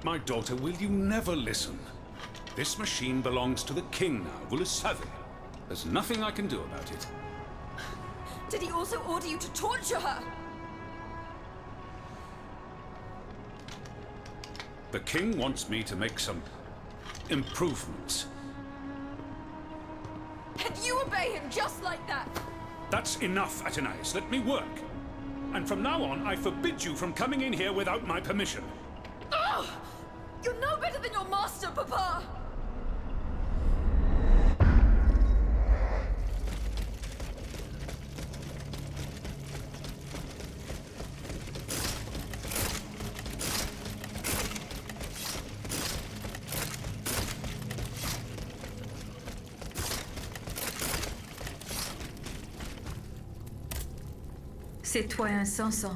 My daughter, will you never listen? This machine belongs to the king now, vous le savez. There's nothing I can do about it. Did he also order you to torture her? The king wants me to make some improvements. And you obey him just like that? That's enough, Athenais. Let me work. And from now on, I forbid you from coming in here without my permission. Ugh! You're no better than your master, Papa! Citoyen Sanson.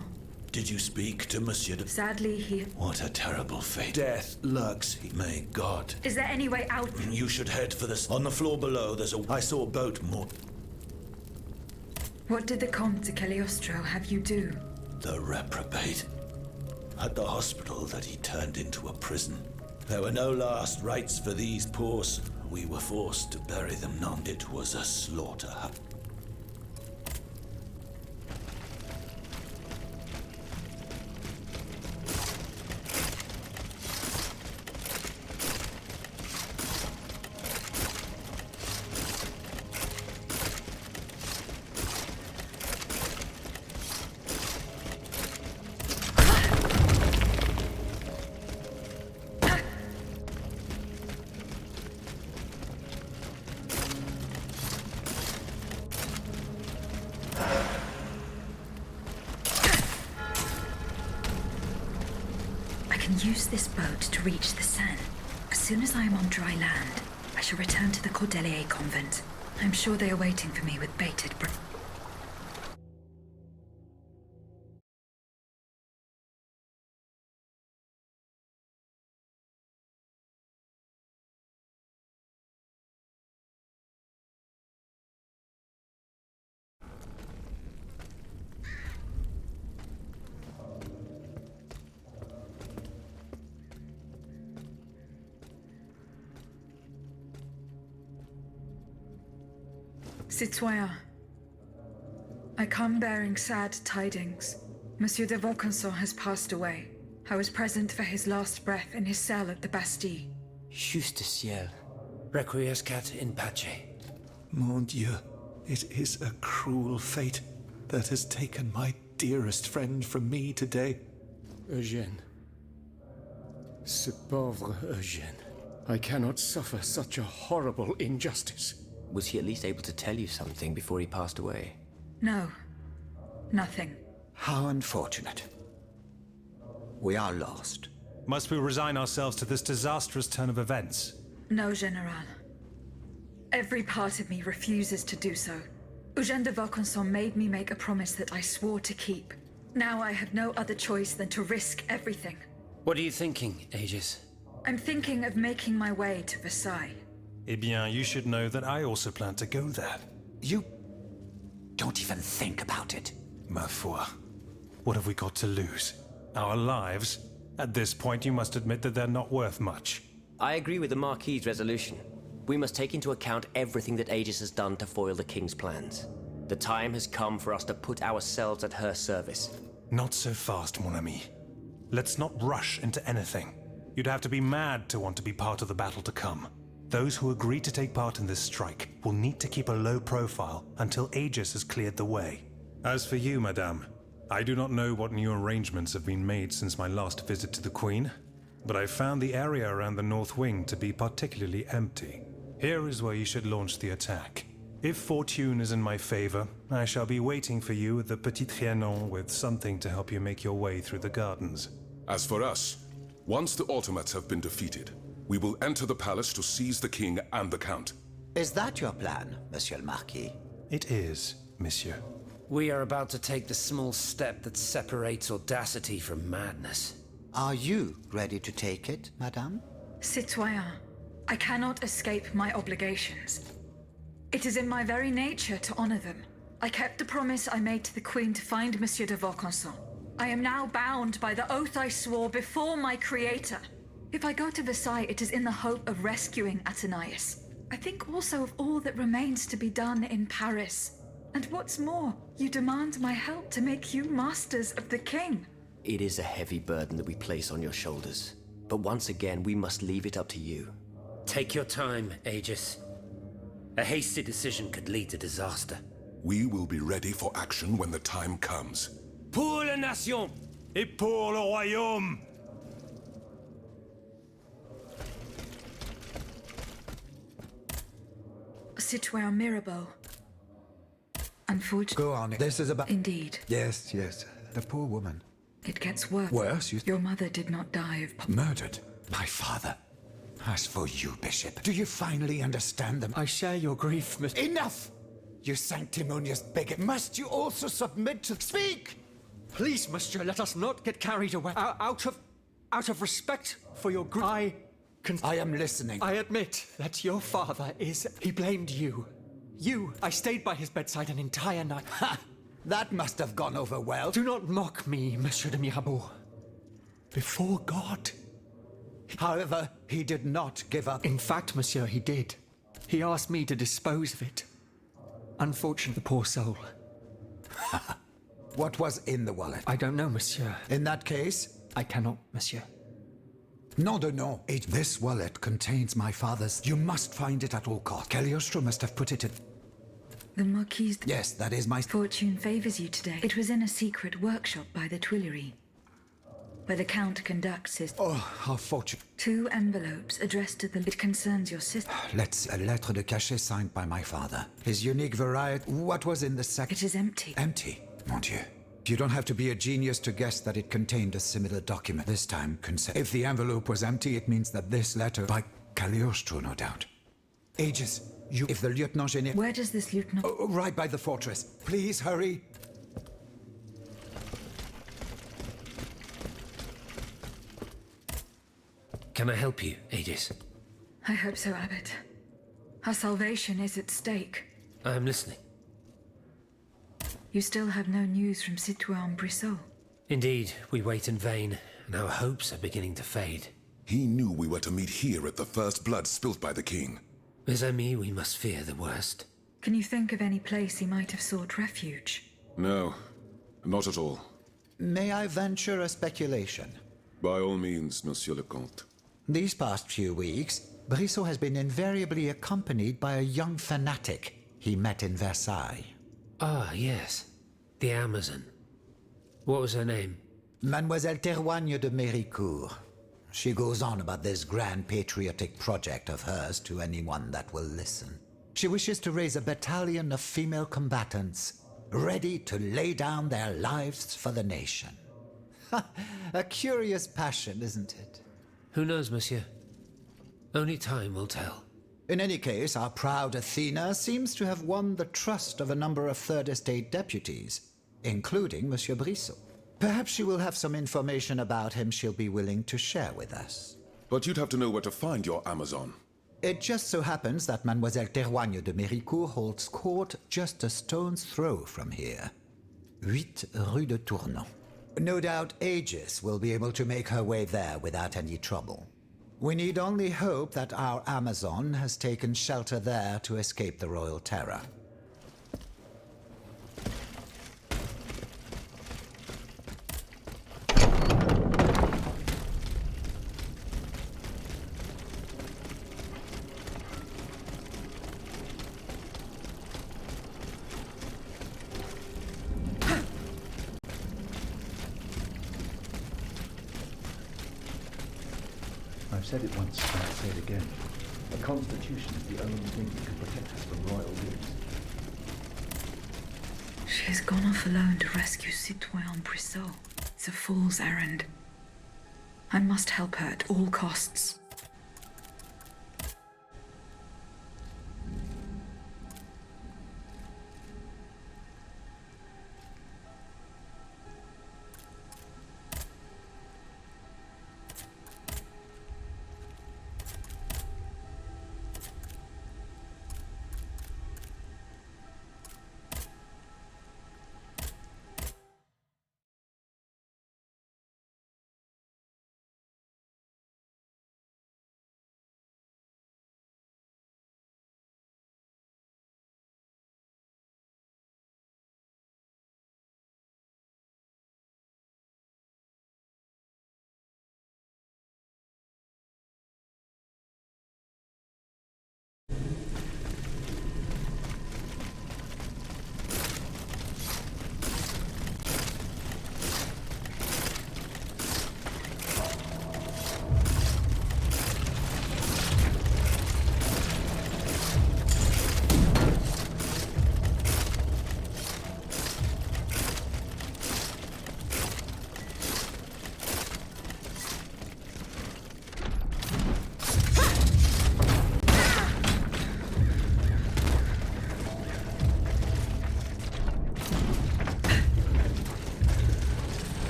Did you speak to Monsieur de... Sadly, he... What a terrible fate. Death lurks. May God. Is there any way out? You should head for this. On the floor below, there's a... I saw a boat more... What did the Comte de Cagliostro have you do? The reprobate. At the hospital that he turned into a prison. There were no last rites for these poor... We were forced to bury them. None. It was a slaughter. Use this boat to reach the Seine. As soon as I am on dry land, I shall return to the Cordelier convent. I'm sure they are waiting for me with bated breath. Citoyen, I come bearing sad tidings. Monsieur de Vaucanson has passed away. I was present for his last breath in his cell at the Bastille. Juste ciel. Requiescat in pace. Mon Dieu, it is a cruel fate that has taken my dearest friend from me today. Eugène. Ce pauvre Eugène. I cannot suffer such a horrible injustice. Was he at least able to tell you something before he passed away? No. Nothing. How unfortunate. We are lost. Must we resign ourselves to this disastrous turn of events? No, General. Every part of me refuses to do so. Eugène de Vaucanson made me make a promise that I swore to keep. Now I have no other choice than to risk everything. What are you thinking, Aegis? I'm thinking of making my way to Versailles. Eh bien, you should know that I also plan to go there. You don't even think about it. Ma foi. What have we got to lose? Our lives? At this point, you must admit that they're not worth much. I agree with the Marquis's resolution. We must take into account everything that Aegis has done to foil the King's plans. The time has come for us to put ourselves at her service. Not so fast, mon ami. Let's not rush into anything. You'd have to be mad to want to be part of the battle to come. Those who agree to take part in this strike will need to keep a low profile until Aegis has cleared the way. As for you, madame, I do not know what new arrangements have been made since my last visit to the Queen, but I found the area around the North Wing to be particularly empty. Here is where you should launch the attack. If fortune is in my favor, I shall be waiting for you at the Petit Trianon with something to help you make your way through the gardens. As for us, once the automates have been defeated, we will enter the palace to seize the king and the count. Is that your plan, Monsieur le Marquis? It is, monsieur. We are about to take the small step that separates audacity from madness. Are you ready to take it, madame? Citoyen, I cannot escape my obligations. It is in my very nature to honor them. I kept the promise I made to the Queen to find Monsieur de Vaucanson. I am now bound by the oath I swore before my creator. If I go to Versailles, it is in the hope of rescuing Athenais. I think also of all that remains to be done in Paris. And what's more, you demand my help to make you masters of the king. It is a heavy burden that we place on your shoulders. But once again, we must leave it up to you. Take your time, Aegis. A hasty decision could lead to disaster. We will be ready for action when the time comes. Pour la nation! Et pour le royaume! Citoyen Mirabeau. Unfortunately. Go on. This is about... Indeed. Yes, yes. The poor woman. It gets worse. Worse? Your mother did not die of... Murdered. My father. As for you, Bishop, do you finally understand them? I share your grief, Mr. Enough! You sanctimonious bigot. Must you also submit to... Speak! Please, monsieur, let us not get carried away. Out of respect for your grief, I am listening. I admit that your father is... He blamed you. I stayed by his bedside an entire night. Ha! That must have gone over well. Do not mock me, Monsieur de Mirabeau. Before God. However, he did not give up. In fact, monsieur, he did. He asked me to dispose of it. Unfortunately, the poor soul. What was in the wallet? I don't know, monsieur. In that case... I cannot, monsieur. No. This wallet contains my father's... You must find it at all costs. Cagliostro must have put it in... The Marquise... Yes, that is my... Fortune favors you today. It was in a secret workshop by the Tuileries, where the Count conducts his... Oh, how fortunate. 2 envelopes addressed to the... It concerns your sister. Let's... A lettre de cachet signed by my father. His unique variety... What was in the second... It is empty. Empty? Mon Dieu. You don't have to be a genius to guess that it contained a similar document. This time, if the envelope was empty, it means that this letter... By Cagliostro, no doubt. Aegis, you... If the Lieutenant General... Where does this lieutenant... Oh, right by the fortress. Please, hurry. Can I help you, Aegis? I hope so, Abbot. Our salvation is at stake. I'm listening. You still have no news from Citoyen Brissot? Indeed, we wait in vain, and our hopes are beginning to fade. He knew we were to meet here at the first blood spilt by the king. Mes amis, we must fear the worst. Can you think of any place he might have sought refuge? No, not at all. May I venture a speculation? By all means, Monsieur le Comte. These past few weeks, Brissot has been invariably accompanied by a young fanatic he met in Versailles. Ah, yes. The Amazon. What was her name? Mademoiselle Théroigne de Méricourt. She goes on about this grand patriotic project of hers to anyone that will listen. She wishes to raise a battalion of female combatants, ready to lay down their lives for the nation. A curious passion, isn't it? Who knows, monsieur? Only time will tell. In any case, our proud Athena seems to have won the trust of a number of Third Estate deputies, including Monsieur Brissot. Perhaps she will have some information about him she'll be willing to share with us. But you'd have to know where to find your Amazon. It just so happens that Mademoiselle Théroigne de Méricourt holds court just a stone's throw from here. 8 Rue de Tournon. No doubt Aegis will be able to make her way there without any trouble. We need only hope that our Amazon has taken shelter there to escape the royal terror. I've said it once, and I'll say it again. The Constitution is the only thing that can protect us from royal use. She has gone off alone to rescue Citoyen Brissot. It's a fool's errand. I must help her at all costs.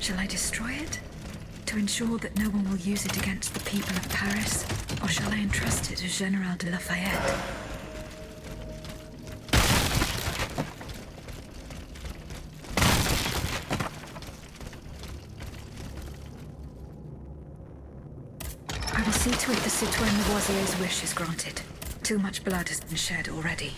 Shall I destroy it? To ensure that no one will use it against the people of Paris? Or shall I entrust it to General de Lafayette? I will see to it the Citoyen Lavoisier's wish is granted. Too much blood has been shed already.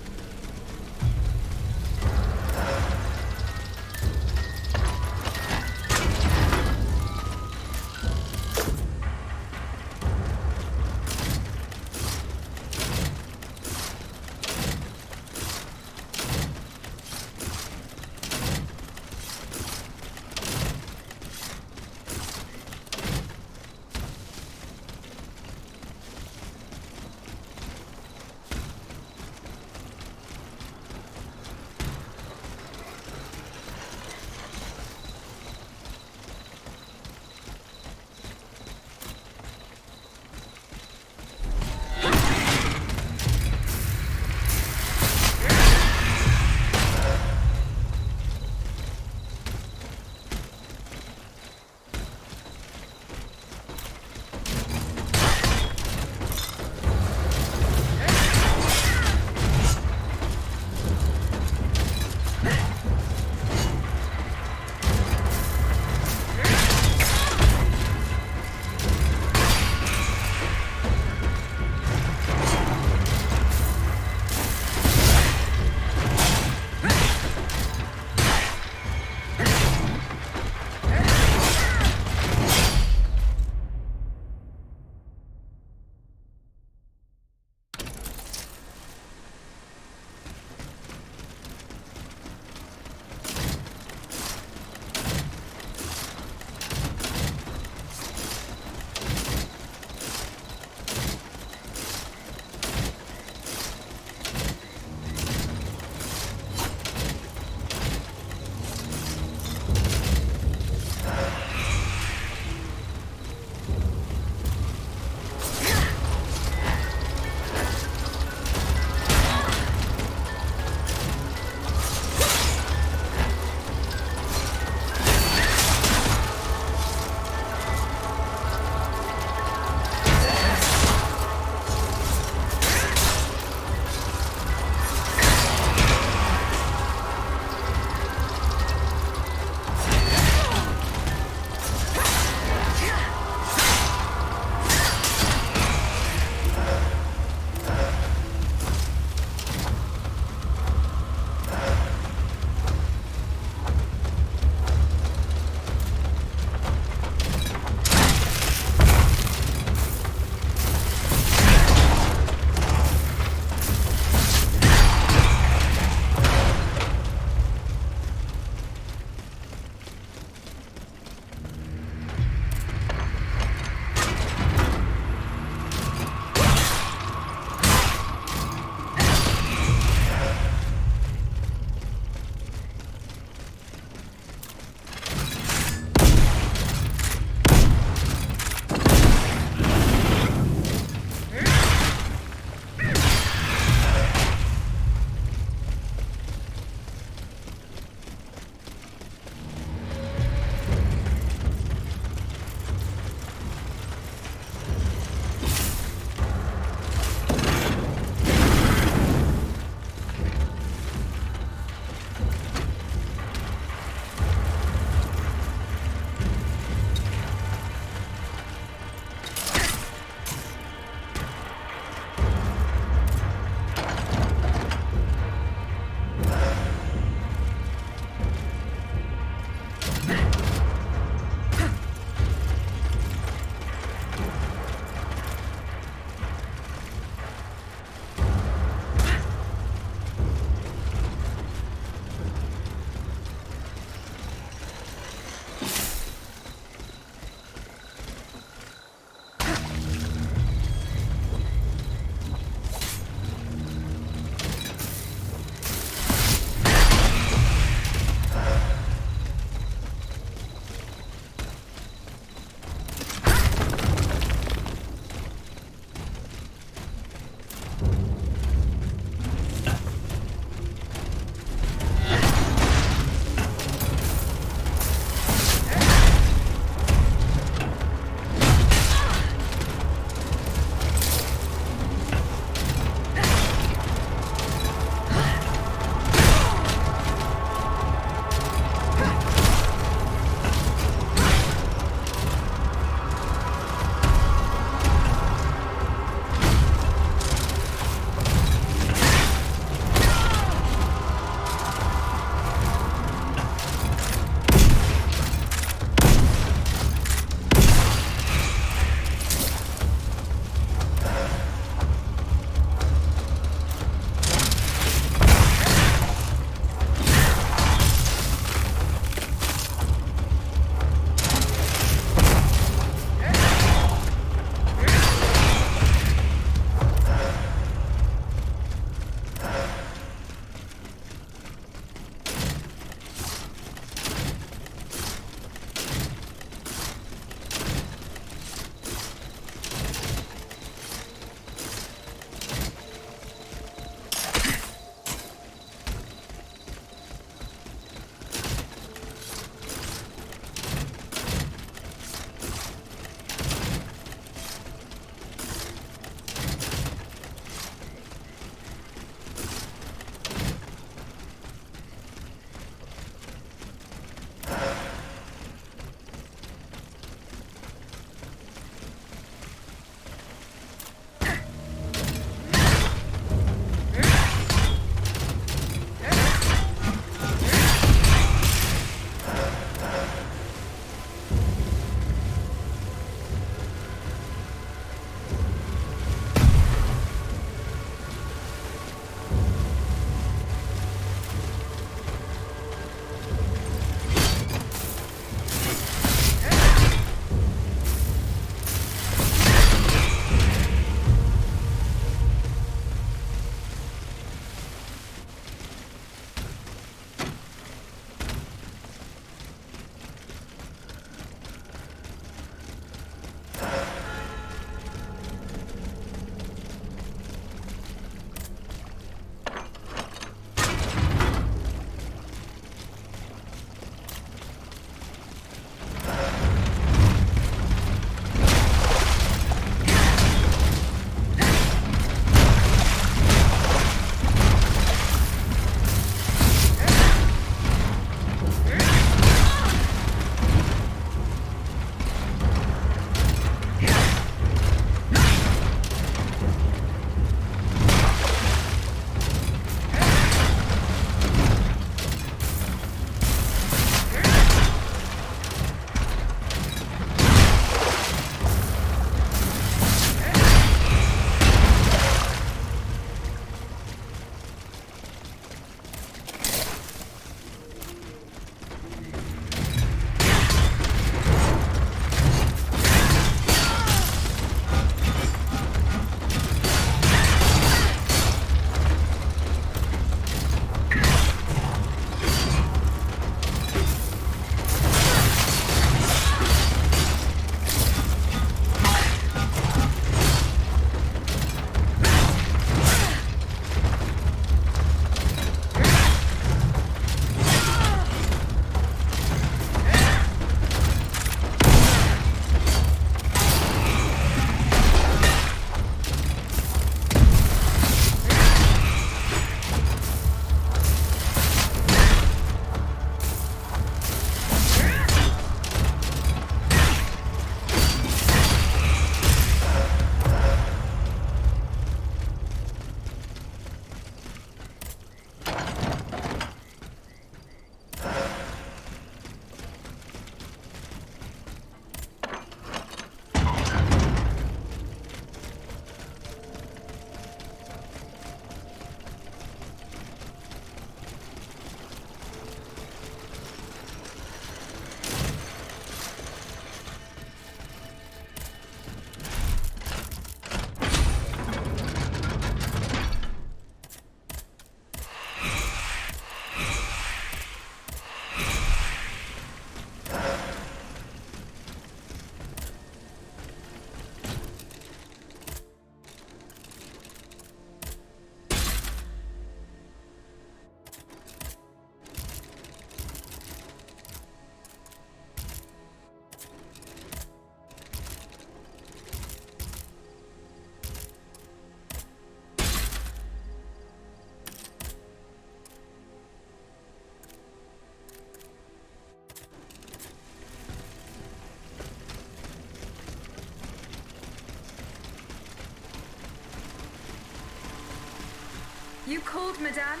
called, madame?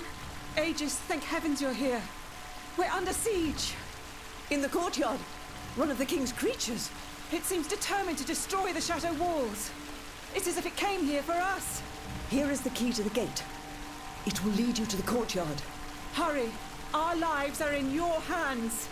Aegis, thank heavens you're here. We're under siege. In the courtyard, one of the king's creatures. It seems determined to destroy the chateau walls. It's as if it came here for us. Here is the key to the gate. It will lead you to the courtyard. Hurry! Our lives are in your hands.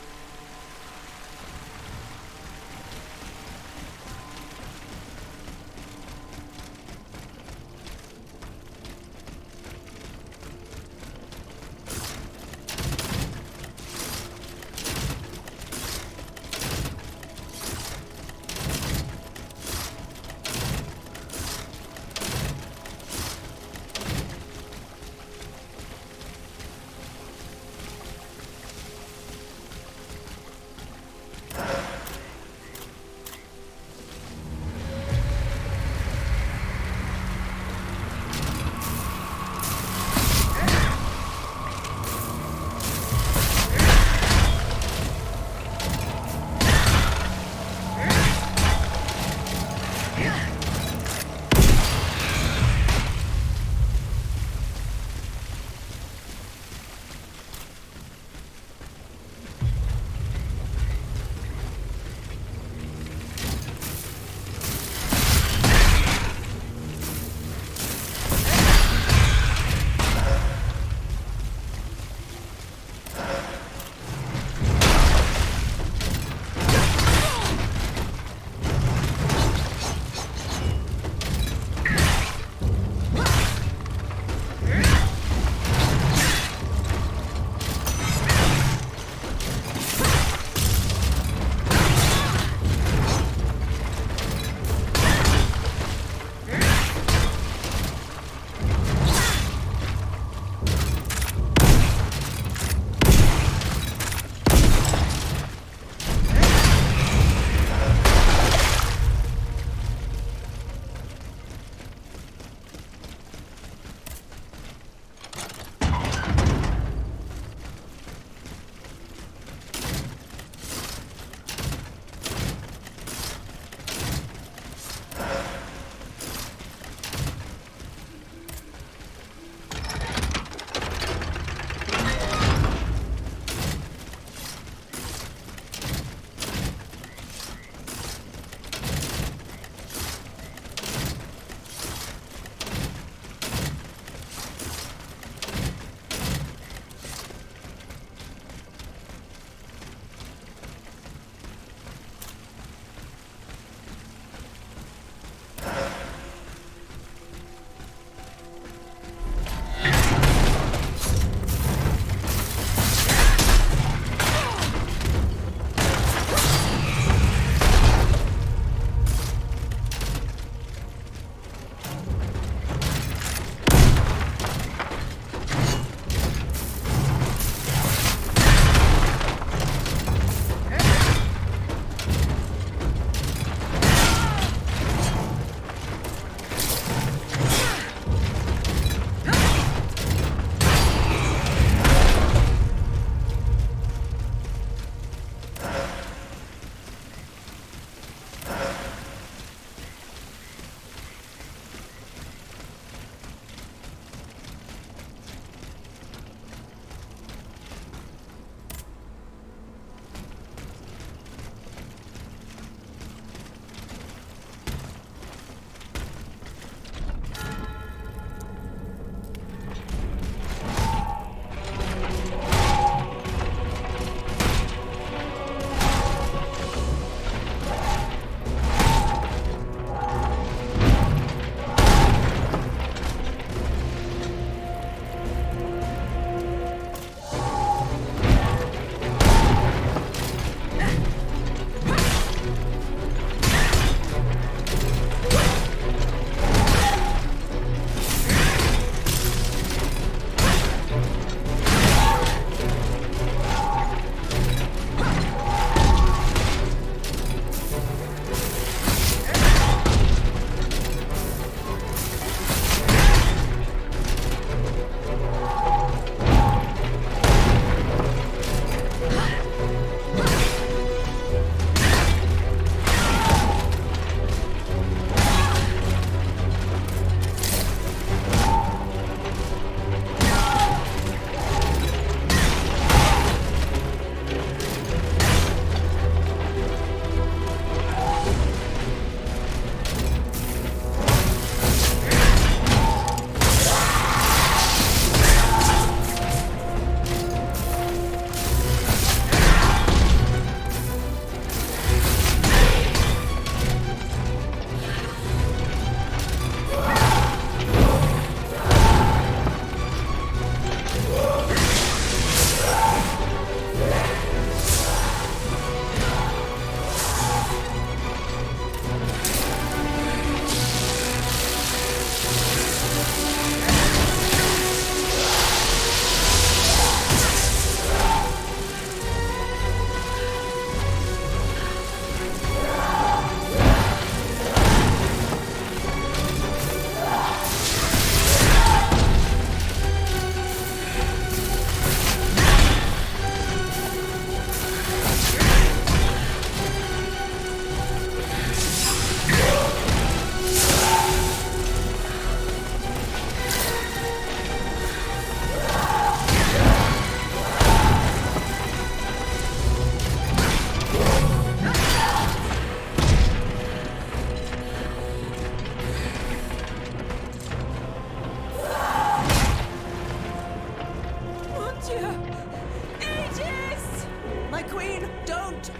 queen! Don't!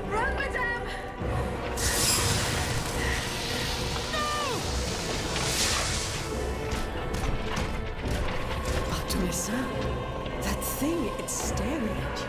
Run, madame! Artemisa, that thing, it's staring at you.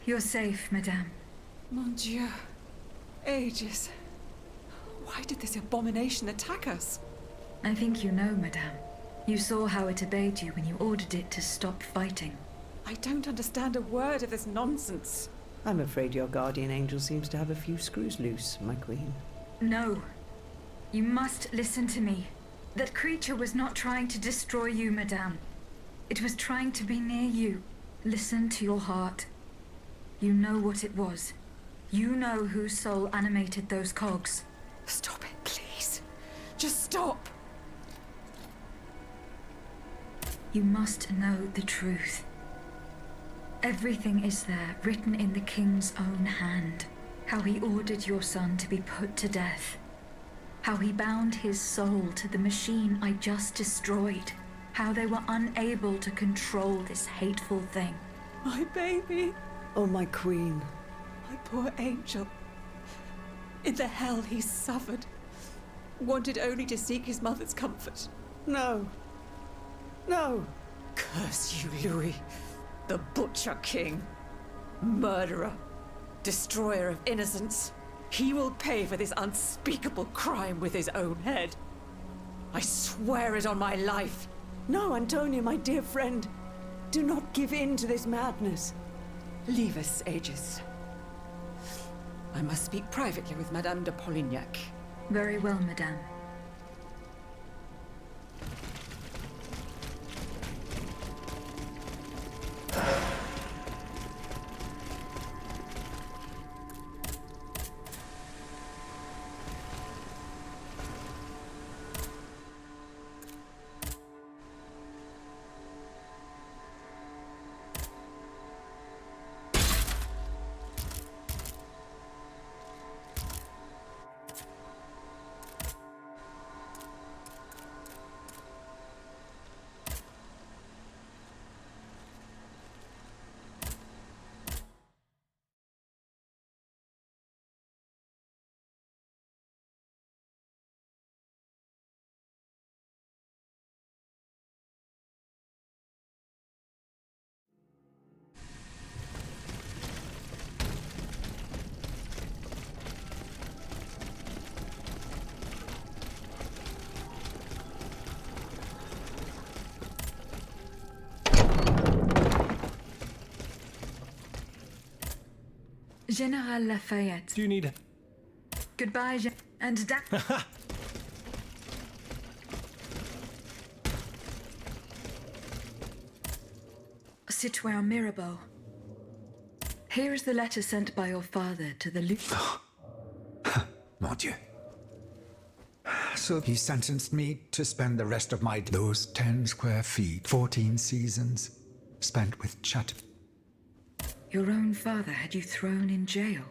You're safe, madame. Mon Dieu. Aegis. Why did this abomination attack us? I think you know, madame. You saw how it obeyed you when you ordered it to stop fighting. I don't understand a word of this nonsense. I'm afraid your guardian angel seems to have a few screws loose, my queen. No. You must listen to me. That creature was not trying to destroy you, madame. It was trying to be near you. Listen to your heart. You know what it was. You know whose soul animated those cogs. Stop it, please. Just stop. You must know the truth. Everything is there, written in the king's own hand. How he ordered your son to be put to death. How he bound his soul to the machine I just destroyed. How they were unable to control this hateful thing. My baby. Oh, my queen. My poor angel. In the hell he suffered. Wanted only to seek his mother's comfort. No. No. Curse you, Louis. The Butcher King. Murderer. Destroyer of innocence. He will pay for this unspeakable crime with his own head. I swear it on my life. No, Antonia, my dear friend. Do not give in to this madness. Leave us, Aegis. I must speak privately with Madame de Polignac. Very well, madame. General Lafayette. Do you need... Goodbye, and Citoyen Mirabeau. Here is the letter sent by your father to the Mon Dieu. So he sentenced me to spend the rest of my... Those 10 square feet, 14 seasons, spent with chat. Your own father had you thrown in jail.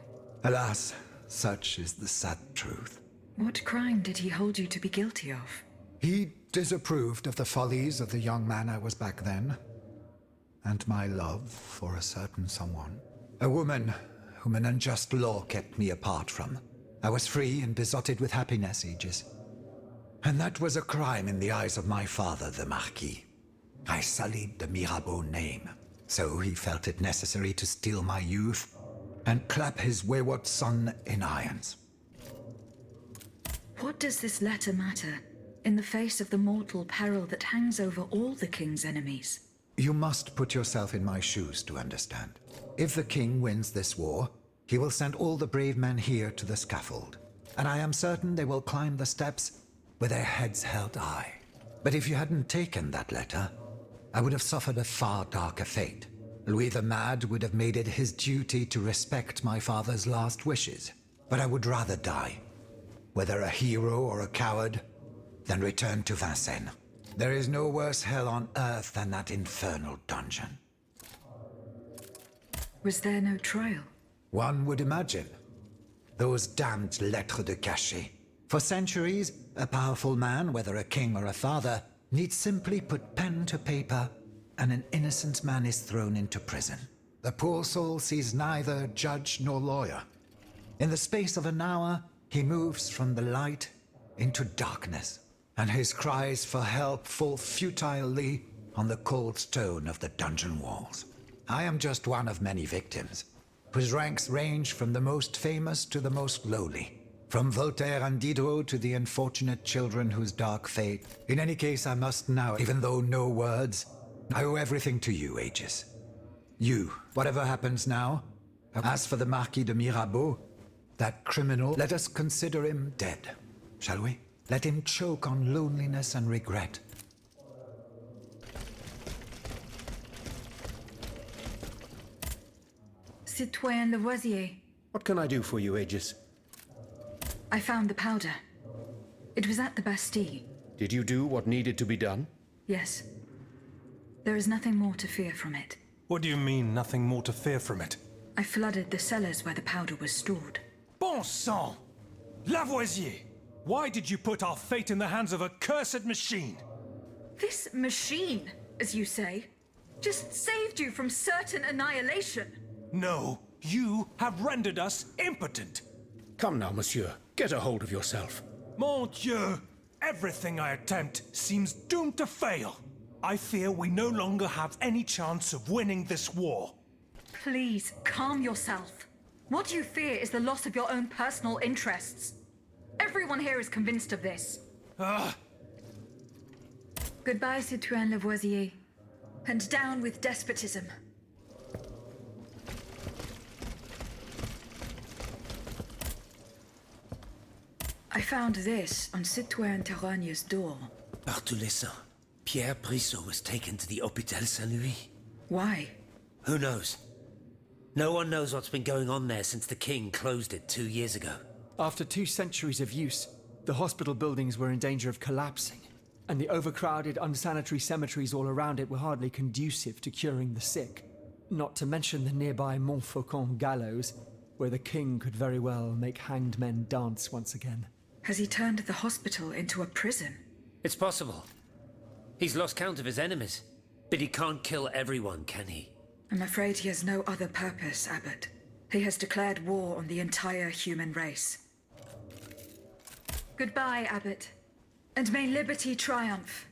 Alas, such is the sad truth. What crime did he hold you to be guilty of? He disapproved of the follies of the young man I was back then, and my love for a certain someone. A woman whom an unjust law kept me apart from. I was free and besotted with happiness, Aegis. And that was a crime in the eyes of my father, the Marquis. I sullied the Mirabeau name. So he felt it necessary to steal my youth and clap his wayward son in irons. What does this letter matter in the face of the mortal peril that hangs over all the king's enemies? You must put yourself in my shoes to understand. If the king wins this war, he will send all the brave men here to the scaffold. and I am certain they will climb the steps with their heads held high. But if you hadn't taken that letter, I would have suffered a far darker fate. Louis the Mad would have made it his duty to respect my father's last wishes. But I would rather die, whether a hero or a coward, than return to Vincennes. There is no worse hell on earth than that infernal dungeon. Was there no trial? One would imagine. Those damned lettres de cachet. For centuries, a powerful man, whether a king or a father, needs simply put pen to paper, and an innocent man is thrown into prison. The poor soul sees neither judge nor lawyer. In the space of an hour, he moves from the light into darkness, and his cries for help fall futilely on the cold stone of the dungeon walls. I am just one of many victims, whose ranks range from the most famous to the most lowly. From Voltaire and Diderot to the unfortunate children whose dark fate. In any case, I must now, even though no words, I owe everything to you, Aegis. You, whatever happens now. As for the Marquis de Mirabeau, that criminal, let us consider him dead, shall we? Let him choke on loneliness and regret. Citoyen Lavoisier. What can I do for you, Aegis? I found the powder. It was at the Bastille. Did you do what needed to be done? Yes. There is nothing more to fear from it. What do you mean, nothing more to fear from it? I flooded the cellars where the powder was stored. Bon sang! Lavoisier! Why did you put our fate in the hands of a cursed machine? This machine, as you say, just saved you from certain annihilation. No, you have rendered us impotent. Come now, monsieur. Get a hold of yourself. Mon Dieu! Everything I attempt seems doomed to fail. I fear we no longer have any chance of winning this war. Please, calm yourself. What you fear is the loss of your own personal interests. Everyone here is convinced of this. Goodbye, Citoyen Lavoisier. And down with despotism. I found this on Citoyen Terragne's door. Par tous les saints, Pierre Brissot was taken to the Hôpital Saint-Louis. Why? Who knows? No one knows what's been going on there since the king closed it 2 years ago. After 2 centuries of use, the hospital buildings were in danger of collapsing, and the overcrowded, unsanitary cemeteries all around it were hardly conducive to curing the sick. Not to mention the nearby Montfaucon gallows, where the king could very well make hanged men dance once again. Has he turned the hospital into a prison? It's possible. He's lost count of his enemies. But he can't kill everyone, can he? I'm afraid he has no other purpose, Abbot. He has declared war on the entire human race. Goodbye, Abbot. And may liberty triumph.